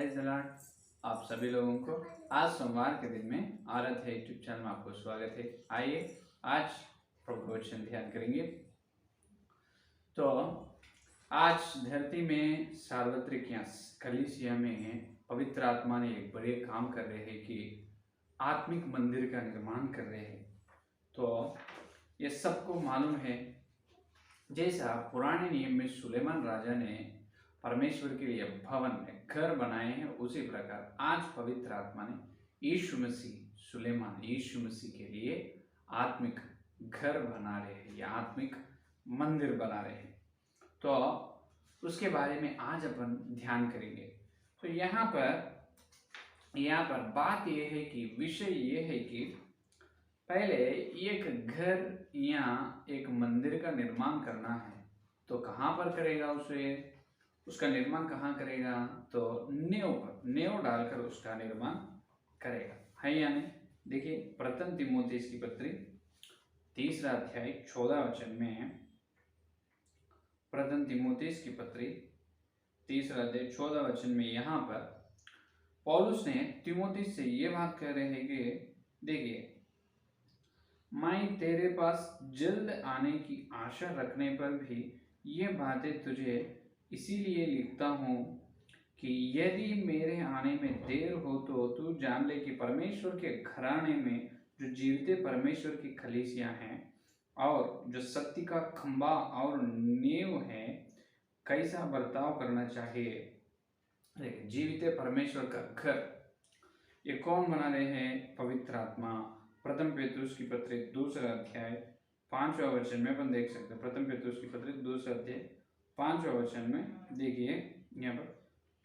Praise the Lord. आप सभी लोगों को आज सोमवार के दिन में आरत है यूट्यूब चैनल में आपको स्वागत है। आइए आज प्रभु वचन ध्यान करेंगे। तो आज धरती में सार्वत्रिक या कलीसिया में पवित्र आत्मा ने एक बड़े काम कर रहे हैं कि आत्मिक मंदिर का निर्माण कर रहे हैं। तो ये सबको मालूम है, जैसा पुराने नियम में सुलेमान राजा ने परमेश्वर के लिए भवन में घर बनाए हैं, उसी प्रकार आज पवित्र आत्मा ने यीशु मसीह के लिए आत्मिक घर बना रहे हैं या आत्मिक मंदिर बना रहे हैं। तो उसके बारे में आज अपन ध्यान करेंगे। तो यहाँ पर बात यह है कि विषय ये है कि पहले एक घर या एक मंदिर का निर्माण करना है, तो कहाँ पर करेगा उसका निर्माण कहाँ करेगा? तो नेव डालकर उसका निर्माण करेगा, है या नहीं? देखिए प्रथम तीमुथियुस की पत्री 3 अध्याय 14 वचन में, प्रथम तीमुथियुस की पत्री 3 अध्याय 14 वचन में यहाँ पर पौलुस ने तीमुथियुस से ये बात कह रहे हैं कि देखिए, मैं तेरे पास जल्द आने की आशा रखने पर भी ये बातें तुझे इसीलिए लिखता हूँ कि यदि मेरे आने में देर हो तो तू जान ले कि परमेश्वर के घराने में जो जीवित परमेश्वर की कलीसिया हैं और जो सत्य का खंबा और नींव है, कैसा बर्ताव करना चाहिए। जीवित परमेश्वर का घर ये कौन बना रहे हैं? पवित्र आत्मा। प्रथम पेतरुस की पत्री 2 अध्याय 5 वचन में अपन देख सकते हैं। प्रथम पेतरुस की पत्री 2 अध्याय 5 वचन में देखिए यहाँ पर,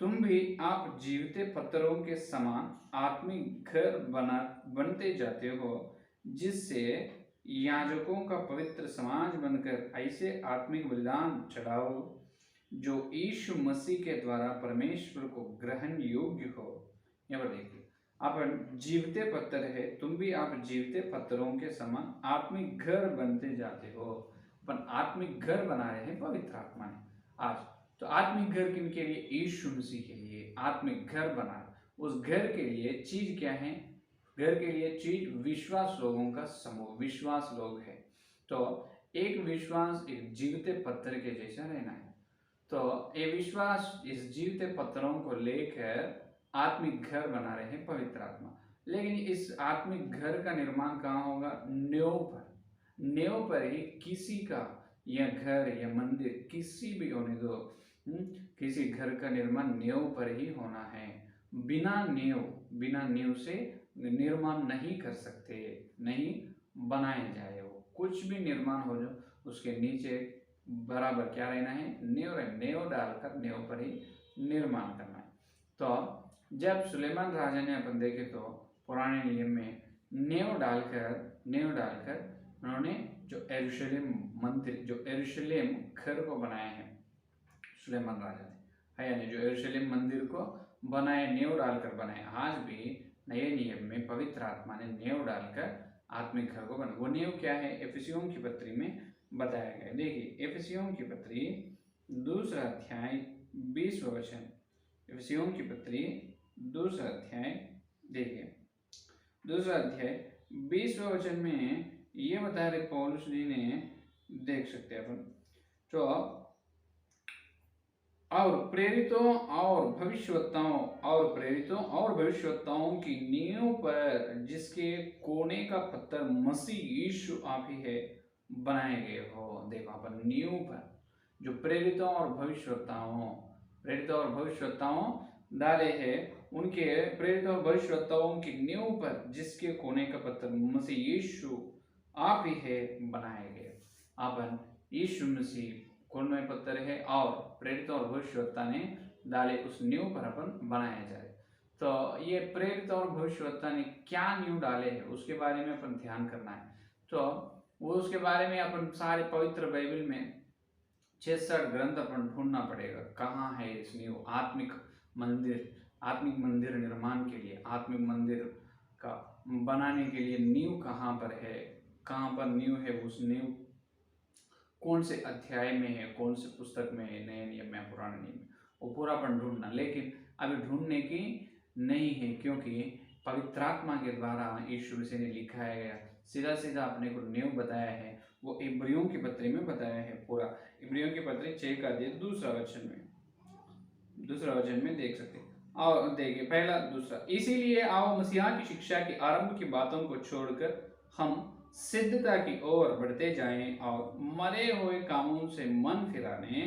तुम भी आप जीवित पत्थरों के समान आत्मिक घर बनते जाते हो, जिससे याजकों का पवित्र समाज बनकर ऐसे आत्मिक बलिदान चढ़ाओ जो यीशु मसीह के द्वारा परमेश्वर को ग्रहण योग्य हो। यहाँ पर देखिए, अपन जीवते पत्थर है, तुम भी आप जीवते पत्थरों के समान आत्मिक घर बनते जाते हो। अपन आत्मिक घर बना रहे हैं पवित्र आत्मा ने आज। तो आत्मिक घर किनके लिए? यीशु मसीह के लिए आत्मिक घर बना। उस घर के लिए चीज क्या है? घर के लिए चीज विश्वास लोगों का समूह, विश्वास लोग है। तो एक विश्वास एक जीवते पत्थर के जैसा रहना है। तो ये विश्वास इस जीवते पत्थरों को लेकर आत्मिक घर बना रहे हैं पवित्र आत्मा। लेकिन इस आत्मिक घर का निर्माण कहाँ होगा? नींव पर ही किसी का या घर या मंदिर किसी भी होने दो, किसी घर का निर्माण नींव पर ही होना है। बिना नींव से निर्माण नहीं कर सकते, नहीं बनाए जाए। वो कुछ भी निर्माण हो जो उसके नीचे बराबर क्या रहना है? नींव डालकर नींव पर ही निर्माण करना है। तो जब सुलेमान राजा ने अपन देखे तो पुराने नियम में नींव डालकर उन्होंने जो यरूशलेम मंदिर, जो यरूशलेम घर को बनाया है सुलेमान राजा ने, है यानी जो यरूशलेम मंदिर को बनाए, नींव डालकर बनाए। आज भी नए नियम में पवित्र आत्मा ने नींव डालकर आत्मिक घर को बनाया। वो नींव क्या है? एफिसियों की पत्री में बताया गया। देखिए एफिसियों की पत्री 2 अध्याय 20 वचन, एफिसियों की पत्री 2 अध्याय, देखिए 2 अध्याय 20 वचन में ये बता रहे पौलुस जी ने, देख सकते हैं अपन। तो और प्रेरितों और भविष्यवक्ताओं की नींव पर जिसके कोने का पत्थर मसीह यीशु आप ही है, बनाए गए हो। देखो अपन नींव पर जो प्रेरितों और भविष्यवक्ताओं डाले हैं, उनके प्रेरित और भविष्यवक्ताओं की नींव पर जिसके कोने का पत्थर मसीह यीशु आप ही है, बनाए गए। अपन यीशु मसीह कोने में पत्थर है और प्रेरित और भविष्यवक्ता ने डाले, उस नींव पर अपन बनाया जाए। तो ये प्रेरित और भविष्यवक्ता ने क्या नींव डाले हैं उसके बारे में अपन ध्यान करना है। तो वो उसके बारे में अपन सारे पवित्र बाइबल में 66 ग्रंथ अपन ढूंढना पड़ेगा, कहाँ है इस नींव। आत्मिक मंदिर निर्माण के लिए, आत्मिक मंदिर का बनाने के लिए नींव कहाँ पर है, कहाँ पर नींव है, उस नींव कौन से अध्याय में है, कौन से पुस्तक में है, नए नियम में पुराने नियम में, वो पूरा अपन ढूंढना। लेकिन अभी ढूंढने की नहीं है, क्योंकि पवित्र आत्मा के द्वारा यीशु मसीह ने लिखाया गया सीधा सीधा अपने को न्यू बताया है, वो इब्रियों की पत्री में बताया है पूरा। इब्रियों की पत्री 6 का अध्याय दूसरा वचन में देख सकते हैं। और देखिए पहला दूसरा, इसीलिए आओ मसीहा की शिक्षा के आरंभ की बातों को छोड़कर हम सिद्धता की ओर बढ़ते जाएं और मरे हुए कामों से मन फिराने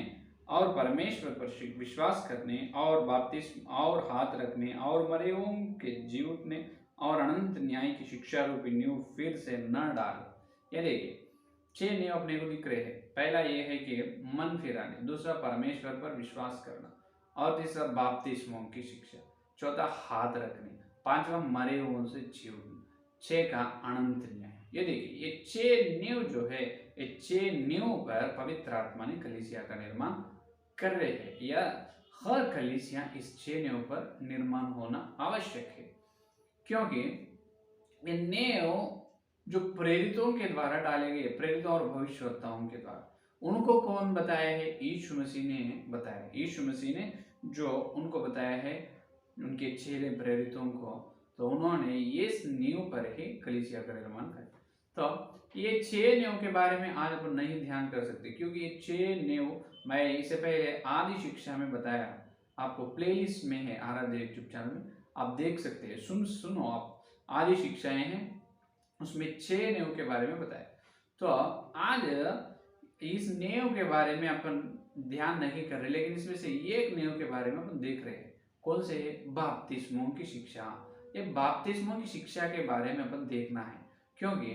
और परमेश्वर पर विश्वास करने और बपतिस्मा और हाथ रखने और मरे हुओं के जी उठने और अनंत न्याय की शिक्षा रूपी नींव फिर से न डाल। ये देखिए 6 नींव अपने को दिख रहे हैं। पहला ये है कि मन फिराने, दूसरा परमेश्वर पर विश्वास करना, और तीसरा बपतिस्मा की शिक्षा, चौथा हाथ रखने, पांचवा मरे हुओं से जी उठना, 6 का अनंत न्याय। ये देखिए ये 6 नींव जो है, ये 6 नींव पर पवित्र आत्मा ने कलीसिया का निर्माण कर रहे हैं, या हर कलीसिया इस 6 नींव पर निर्माण होना आवश्यक है, क्योंकि ये नींव जो प्रेरितों के द्वारा डाले गए, प्रेरितों और भविष्यवक्ताओं के द्वारा, उनको कौन बताया है? यीशु मसीह ने बताया। यीशु मसीह ने जो उनको बताया है, उनके 6 प्रेरितों को, तो उन्होंने ये नींव पर ही कलीसिया का निर्माण किया। तो ये 6 नींव के बारे में आज अपन नहीं ध्यान कर सकते, क्योंकि ये 6 नींव मैं इससे पहले आदि शिक्षा में बताया, आपको प्लेलिस्ट में है आराध्य यूट्यूब चैनल में, आप देख सकते हैं। सुनो आप, आदि शिक्षाएं हैं, उसमें 6 नींव के बारे में बताया। तो आज इस नींव के बारे में अपन ध्यान नहीं कर रहे, लेकिन इसमें से एक नींव के बारे में अपन देख रहे हैं। कौन से? बपतिस्मों की शिक्षा। ये बपतिस्मों की शिक्षा के बारे में अपन देखना है, क्योंकि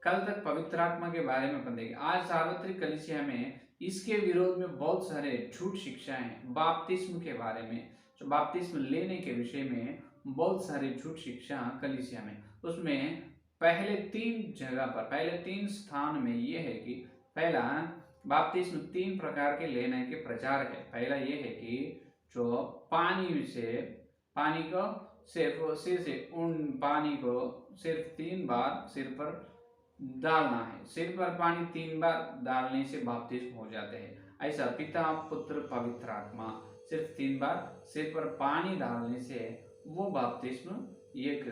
कल तक पवित्र आत्मा के बारे में अपन देखें। आज सार्वत्रिक कलीसिया में इसके विरोध में बहुत सारे झूठ शिक्षाएं हैं। बपतिस्म के बारे में, जो बपतिस्म लेने के विषय में बहुत सारे झूठ शिक्षा कलीसिया में, उसमें पहले 3 जगह पर, पहले 3 स्थान में ये है कि पहला बपतिस्म 3 प्रकार के लेने के प्रचार है। पहला ये है कि जो पानी को सिर्फ सिर से, उन पानी को सिर्फ 3 बार सिर पर डालना है। सिर पर पानी 3 बार डालने से बपतिस्म हो जाते हैं। ऐसा पिता पुत्र पवित्र आत्मा सिर्फ 3 बार सिर पर पानी डालने से वो बपतिस्म एक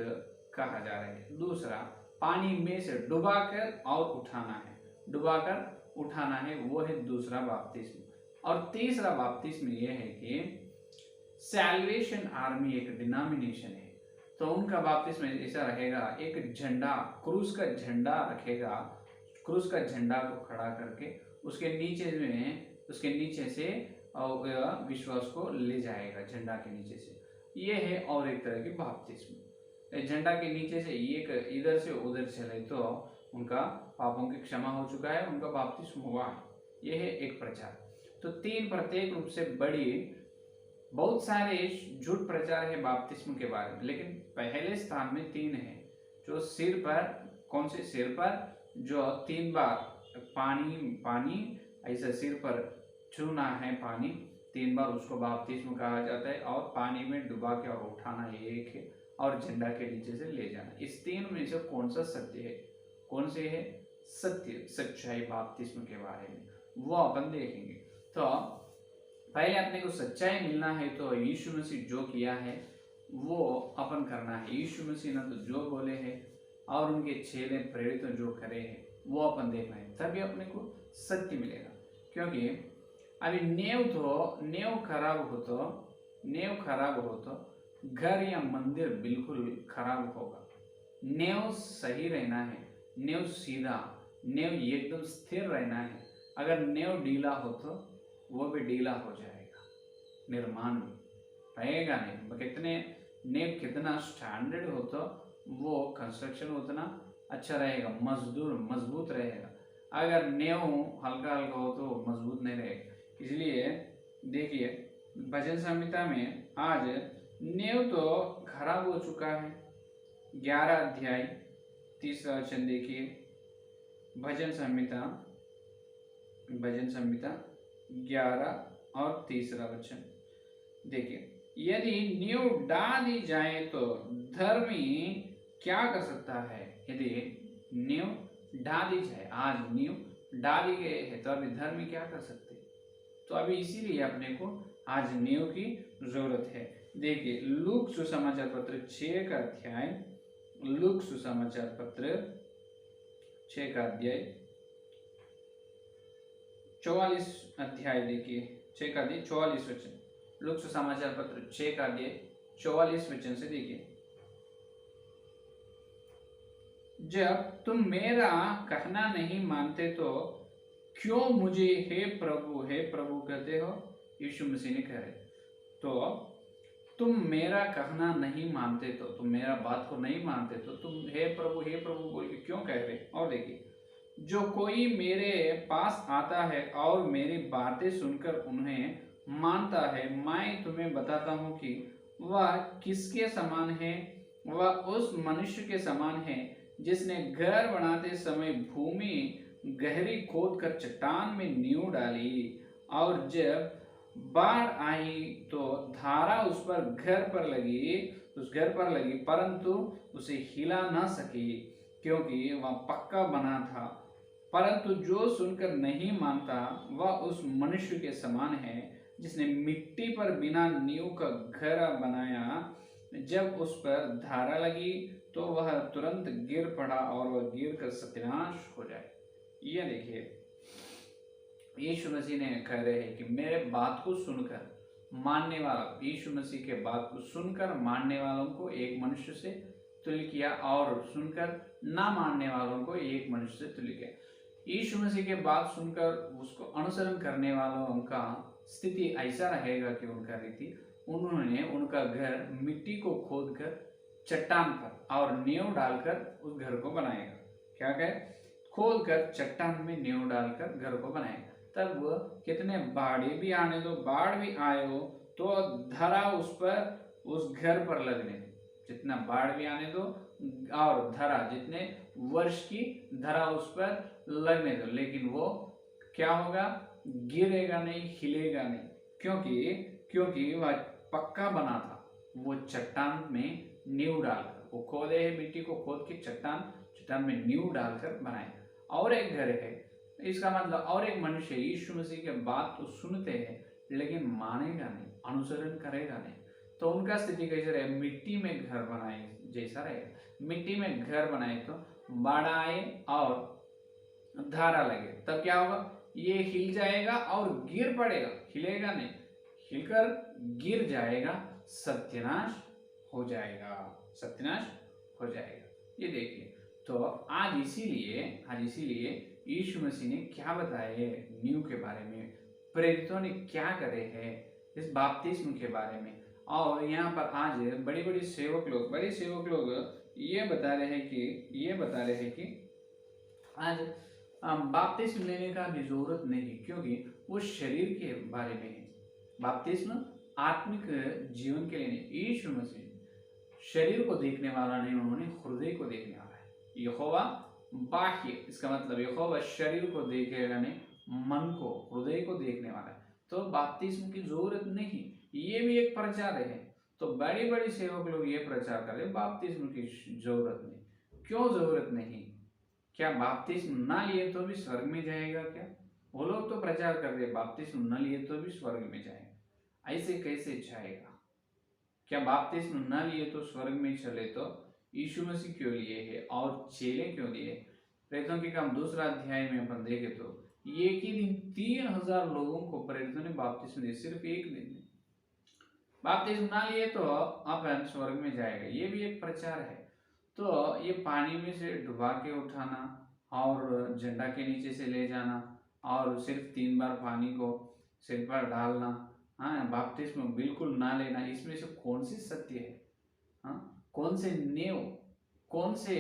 कहा जा रहा है। दूसरा, पानी में से डुबाकर और उठाना है, डुबाकर उठाना है, वो है दूसरा बपतिस्म। और तीसरा बपतिस्म ये है कि सैल्वेशन आर्मी एक डिनोमिनेशन है, तो उनका बपतिस्म ऐसा रहेगा, एक झंडा, क्रूस का झंडा रखेगा, क्रूस का झंडा को खड़ा करके उसके नीचे से विश्वास को ले जाएगा, झंडा के नीचे से। ये है और एक तरह की बपतिस्म। झंडा के नीचे से एक इधर से उधर चले तो उनका पापों की क्षमा हो चुका है, उनका बपतिस्म हुआ है। यह है एक प्रचार। तो 3 प्रत्येक रूप से बड़ी, बहुत सारे झूठ प्रचार है बपतिस्म के बारे में, लेकिन पहले स्थान में 3 है। जो सिर पर, कौन से सिर पर, जो 3 बार पानी ऐसा सिर पर छूना है, पानी 3 बार, उसको बपतिस्म कहा जाता है। और पानी में डुबा के और उठाना ये एक है, और झंडा के नीचे से ले जाना। इस 3 में से कौन सा सत्य है? कौन से है सत्य, सच्चाई बपतिस्म के बारे में, वो अपन देखेंगे। तो पहले अपने को सच्चाई मिलना है तो यीशु मसीह जो किया है वो अपन करना है। यीशु मसीह ने तो जो बोले हैं और उनके 6 प्रेरित जो करे हैं वो अपन देखना है, तभी अपने को सत्य मिलेगा। क्योंकि अभी नेव खराब हो तो घर या मंदिर बिल्कुल खराब होगा। नेव सही रहना है, नेव सीधा, नेव एकदम स्थिर रहना है। अगर नेव ढीला हो तो वो भी ढीला हो जाएगा, निर्माण रहेगा नहीं। नेव कितना स्टैंडर्ड हो तो वो कंस्ट्रक्शन उतना अच्छा रहेगा, मजबूत रहेगा। अगर नेव हल्का हो तो मजबूत नहीं रहेगा। इसलिए देखिए भजन संहिता में आज नेव तो खराब हो चुका है। 11 अध्याय 3 वचन देखिए, भजन संहिता 11 और 3 वचन देखिए, यदि नींव डाल दी जाए तो धर्मी क्या कर सकता है? यदि नींव डाली जाए, आज नींव डाली गई है तो अभी धर्मी क्या कर सकते? तो अभी इसीलिए अपने को आज नींव की जरूरत है। देखिए लूक सुसमाचार पत्र 6 का अध्याय, लूक सुसमाचार पत्र 6 का अध्याय 44 अध्याय, देखिए 6 का अध्याय 44 वचन, लूक सुसमाचार पत्र 6 का अध्याय 44 वचन से देखिए, जब तुम मेरा कहना नहीं मानते तो क्यों मुझे हे प्रभु कहते हो? यीशु मसीह ने कह रहे, तो तुम मेरा कहना नहीं मानते तो, तुम मेरा बात को नहीं मानते तो तुम हे प्रभु बोल के क्यों कह रहे? और देखिए, जो कोई मेरे पास आता है और मेरी बातें सुनकर उन्हें मानता है, मैं तुम्हें बताता हूँ कि वह किसके समान है। वह उस मनुष्य के समान है जिसने घर बनाते समय भूमि गहरी खोद कर चट्टान में नींव डाली, और जब बाढ़ आई तो धारा उस घर पर लगी, परंतु उसे हिला न सकी, क्योंकि वह पक्का बना था। परंतु जो सुनकर नहीं मानता वह उस मनुष्य के समान है जिसने मिट्टी पर बिना नींव का घर बनाया। जब उस पर धारा लगी तो वह तुरंत गिर पड़ा और वह गिर कर सत्यानाश हो जाए। ये देखिए, यीशु मसीह ने कह रहे हैं कि मेरे बात को सुनकर मानने वाला, यीशु मसीह के बात को सुनकर मानने वालों को एक मनुष्य से तुल्य किया, और सुनकर ना मानने वालों को एक मनुष्य से तुल्य किया। यीशु मसीह के बात सुनकर उसको अनुसरण करने वालों का स्थिति ऐसा रहेगा कि उन्होंने उनका घर मिट्टी को खोद कर चट्टान पर और नींव डालकर उस घर को बनाएगा। क्या कहे? खोद कर चट्टान में नींव डालकर घर को बनाएगा। तब वह कितने बाढ़ भी आने दो, बाढ़ भी आए हो तो धरा उस घर पर लगने दो, जितना बाढ़ भी आने दो और धरा जितने वर्ष की धरा उस पर लगने दो, लेकिन वो क्या होगा? गिरेगा नहीं, हिलेगा नहीं, क्योंकि वह पक्का बना था। वो चट्टान में नींव डालकर, वो खोदे है मिट्टी को खोद के चट्टान में नींव डालकर बनाए। और एक घर है, इसका मतलब और एक मनुष्य यीशु मसीह के बात तो सुनते हैं लेकिन मानेगा नहीं, अनुसरण करेगा नहीं, तो उनका स्थिति कैसे रहे? मिट्टी में घर बनाए जैसा रहेगा। मिट्टी में घर बनाए तो बाढ़ आए और धारा लगे, तब क्या होगा? ये हिल जाएगा और गिर पड़ेगा, हिलेगा नहीं, हिलकर गिर जाएगा, सत्यानाश हो जाएगा। ये देखिए, तो आज इसीलिए यीशु मसीह ने क्या बताया है नींव के बारे में, प्रेरितों ने क्या करे हैं इस बपतिस्म के बारे में। और यहाँ पर आज बड़े सेवक लोग ये बता रहे हैं कि आज बपतिस्म लेने का भी जरूरत नहीं, क्योंकि वो शरीर के बारे में है। बपतिस्म आत्मिक जीवन के लिए नहीं। यीशु मसीह शरीर को देखने वाला नहीं, उन्होंने हृदय को देखने वाला है। यहोवा बाह्य, इसका मतलब यहोवा शरीर को देखेगा नहीं, मन को, हृदय को देखने वाला है। तो बपतिस्म की जरूरत नहीं, ये भी एक प्रचार है। तो बड़ी सेवक लोग ये प्रचार कर रहे हैं बपतिस्म की जरूरत नहीं। क्यों जरूरत नहीं? क्या बपतिस्म ना लिए तो भी स्वर्ग में जाएगा क्या? वो लोग तो प्रचार कर रहे हैं बपतिस्म न लिए तो भी स्वर्ग में जाएगा। ऐसे कैसे जाएगा? क्या बपतिस्म न लिए तो स्वर्ग में चले तो यीशु मसीह क्यों लिए है और चेले क्यों लिए? प्रेरितों के काम 2 अध्याय में अपन देखे तो एक ही दिन 3000 लोगों को प्रेरितों ने बपतिस्म दिया, सिर्फ एक दिन में। बपतिस्म ना लिए तो अपन स्वर्ग में जाएगा, ये भी एक प्रचार है। तो ये पानी में से डुबा के उठाना और झंडा के नीचे से ले जाना और सिर्फ 3 बार पानी को सिर पर डालना, हाँ, बपतिस्म बिल्कुल ना लेना, इसमें से कौन सी सत्य है? हाँ, कौन से नींव, कौन से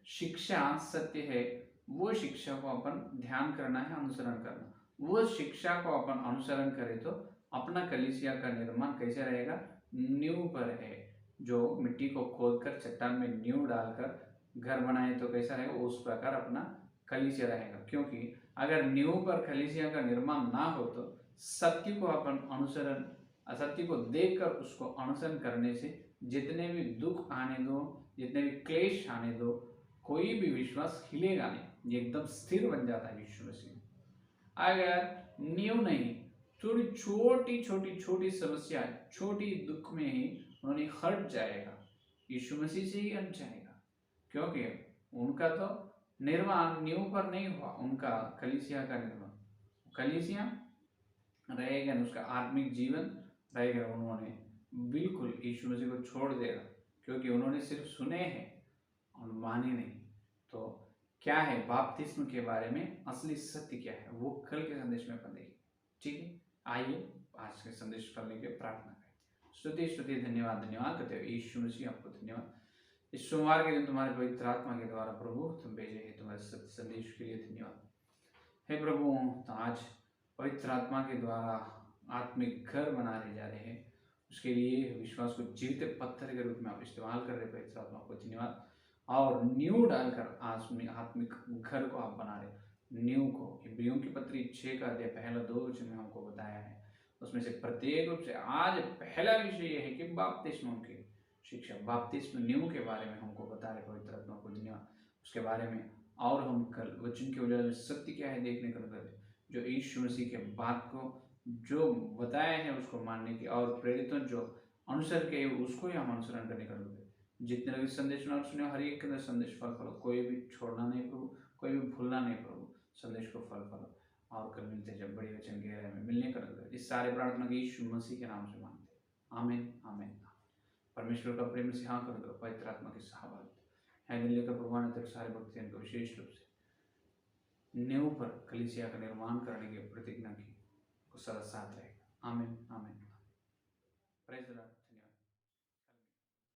शिक्षा सत्य है? वो शिक्षा को अपन ध्यान करना है, अनुसरण करना। वो शिक्षा को अपन अनुसरण करें तो अपना कलीसिया का निर्माण कैसे रहेगा? नींव पर है। जो मिट्टी को खोदकर चट्टान में नींव डालकर घर बनाए तो कैसा रहेगा? उस प्रकार अपना कलीसिया रहेगा। क्योंकि अगर नींव पर कलीसिया का निर्माण ना हो तो सत्य को अपन अनुसरण, असत्य को देखकर उसको अनुसरण करने से जितने भी दुख आने दो, जितने भी क्लेश आने दो, कोई भी विश्वास हिलेगा नहीं, ये एकदम स्थिर बन जाता है। यीशु मसीह अगर नींव नहीं थोड़ी छोटी छोटी छोटी समस्या, छोटी दुख में ही उन्होंने हट जाएगा, यीशु मसीह से ही हट जाएगा, क्योंकि उनका तो निर्माण नींव पर नहीं हुआ, उनका कलीसिया का निर्माण, कलीसिया रहेगा, उसका आत्मिक जीवन रहेगा, उन्होंने बिल्कुल यीशु मसीह को छोड़ देगा, क्योंकि उन्होंने सिर्फ सुने हैं और माने नहीं। तो क्या है बपतिस्म के बारे में असली सत्य क्या है, वो कल के संदेश में पढ़ेंगे। ठीक है, आइए आज के संदेश पढ़ने के प्रार्थना करें। स्तुति स्तुति धन्यवाद धन्यवाद करते हुए यीशु मसीह आपको धन्यवाद, इस सोमवार के दिन तुम्हारे पवित्र आत्मा के द्वारा प्रभु तुम भेजे हैं, तुम्हारे सत्य संदेश के लिए धन्यवाद। हे प्रभु, तो आज पवित्र आत्मा के द्वारा आत्मिक घर बनाने जा रहे हैं, उसके लिए विश्वास को जीवित पत्थर के रूप में आप इस्तेमाल कर रहे पवित्र आत्मा को धन्यवाद। और नींव डालकर आत्मिक घर को आप बना रहे, नींव को इब्रियों की पत्री 6 का अध्याय पहला 2 वचन में हमको बताया है, उसमें से प्रत्येक रूप से आज पहला विषय यह है कि बपतिस्म की शिक्षा, बपतिस्म नींव के बारे में हमको बता रहे पवित्र आत्मा को धन्यवाद। उसके बारे में और हम कल वचन के उजाले में सत्य क्या है देखने को मिलता है, जो यीशु मसीह के बात को जो बताया है उसको मानने की, और प्रेरितों जो अनुसर के उसको ही हम अनुसरण करने का मिलता है। जितने लोग इस संदेश में सुने हर एक के अंदर संदेश फल फलो, कोई भी छोड़ना नहीं प्रभु, कोई भी भूलना नहीं प्रभु, संदेश को फल फलो। और कल मिलते हैं जब बड़ी वचन गहराई में मिलने का मिलता है। इस सारे प्रार्थना के यीशु मसीह के नाम से मांगते हैं, आमीन आमीन। परमेश्वर का प्रेम से हाँ कर दो, पवित्र आत्मा की सहाबत है लेकर प्रभु ने तक सारे भक्तों को विशेष रूप से नींव पर कलीसिया का निर्माण करने की प्रतिज्ञा की, सदा साथ रहेगा। आमीन आमीन। Praise the Lord.